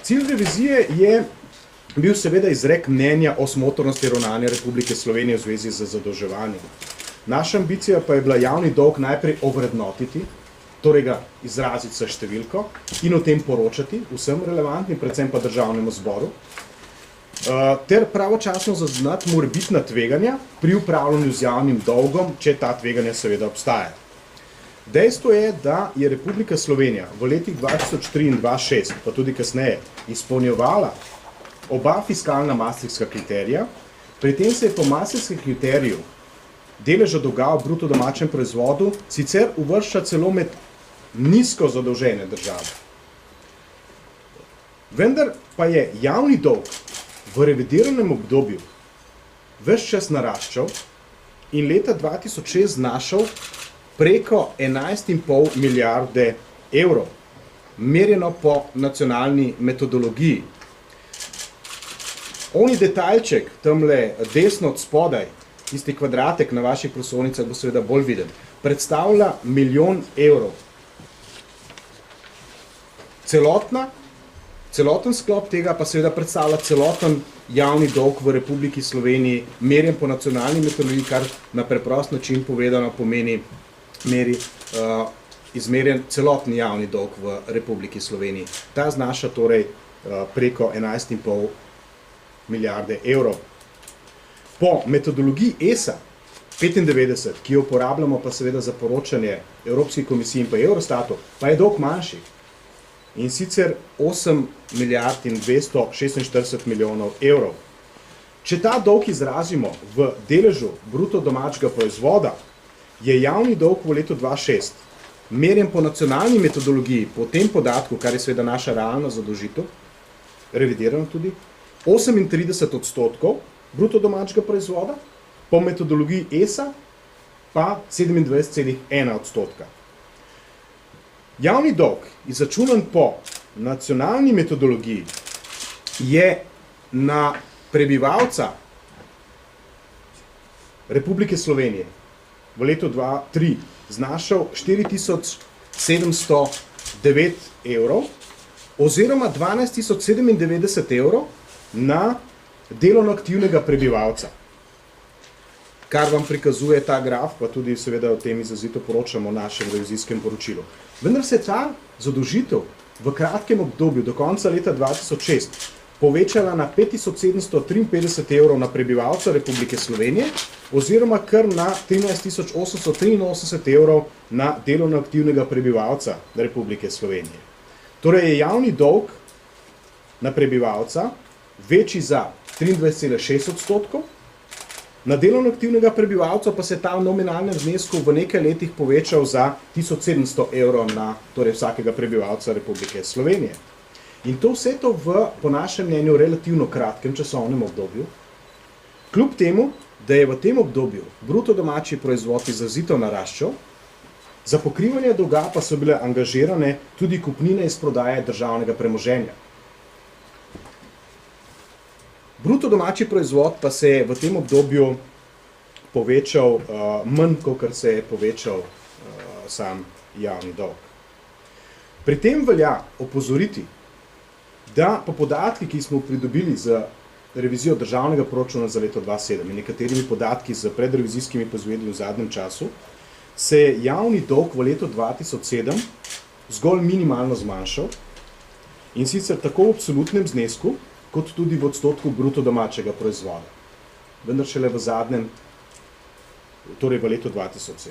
Cilj revizije je bil seveda izrek mnenja o smotrnosti ravnanja Republike Slovenije v zvezi z zadolževanjem. Naša ambicija pa je bila javni dolg najprej ovrednotiti, torej ga izraziti s številko in o tem poročati vsem relevantnim, predvsem pa državnemu zboru, ter pravočasno zaznati morebitna tveganja pri upravljanju z javnim dolgom, če ta tveganja seveda obstaja. Dejstvo je, da je Republika Slovenija v letih 2003 in 2006, pa tudi kasneje, izpolnjevala oba fiskalna maastrichtska kriterija, pri tem se je po maastrichtskem kriteriju deleža dolga v bruto domačem proizvodu sicer uvršča celo med nizko zadolžene države. Vendar pa je javni dolg v revidiranem obdobju ves čas naraščal in leta 2006 znašal preko 11,5 milijarde evrov, merjeno po nacionalni metodologiji. Oni detaljček, tamle desno od spodaj, tisti kvadratek na vaših prosovnicah bo seveda bolj viden, predstavlja 1 milijon evrov. Celoten sklop tega pa seveda predstavlja celoten javni dolg v Republiki Sloveniji, merjen po nacionalni metodologiji, kar na preprost način povedano pomeni izmerjen celoten javni dolg v Republiki Sloveniji. Ta znaša torej preko 11,5 milijarde evrov. Po metodologiji ESA 95, ki jo uporabljamo pa seveda za poročanje Evropski komisiji in pa Eurostatu, pa je dolg manjši. In sicer 8 milijard in 246 milijonov evrov. Če ta dolg izrazimo v deležu bruto domačega proizvoda, je javni dolg v letu 2006, merjen po nacionalni metodologiji, po tem podatku, kar je seveda naša realna zadolžitev, revidirano tudi, 38% bruto domačega proizvoda, po metodologiji ESA pa 27,1%. Javni dolg, izračunan po nacionalni metodologiji, je na prebivalca Republike Slovenije v letu 2003 znašal 4.709 evrov oziroma 12.097 evrov na delovno aktivnega prebivalca. Kar vam prikazuje ta graf, pa tudi seveda o tem izrazito poročamo v našem revizijskem poročilu. Vendar se ta zadolžitev v kratkem obdobju do konca leta 2006 povečala na 5.753 evrov na prebivalca Republike Slovenije oziroma kar na 13.883 evrov na delovno aktivnega prebivalca Republike Slovenije. Torej je javni dolg na prebivalca večji za 23,6%, na delovno aktivnega prebivalca pa se ta v nominalnem znesku v nekaj letih povečal za 1700 evrov na torej vsakega prebivalca Republike Slovenije. In to vse to v, po našem mnenju, relativno kratkem časovnem obdobju, kljub temu, da je v tem obdobju bruto domači proizvod izrazito naraščal, za pokrivanje dolga pa so bile angažirane tudi kupnine iz prodaje državnega premoženja. Bruto domači proizvod pa se je v tem obdobju povečal manj, kot se je povečal sam javni dolg. Pri tem velja opozoriti, da po podatki, ki smo pridobili z revizijo državnega proračuna za leto 2007 in nekaterimi podatki z predrevizijskimi pozvedli v zadnjem času, se je javni dolg v letu 2007 zgolj minimalno zmanjšal in sicer tako v absolutnem znesku, kot tudi v odstotku bruto domačega proizvoda. Vendar šele v zadnjem, torej v letu 2007.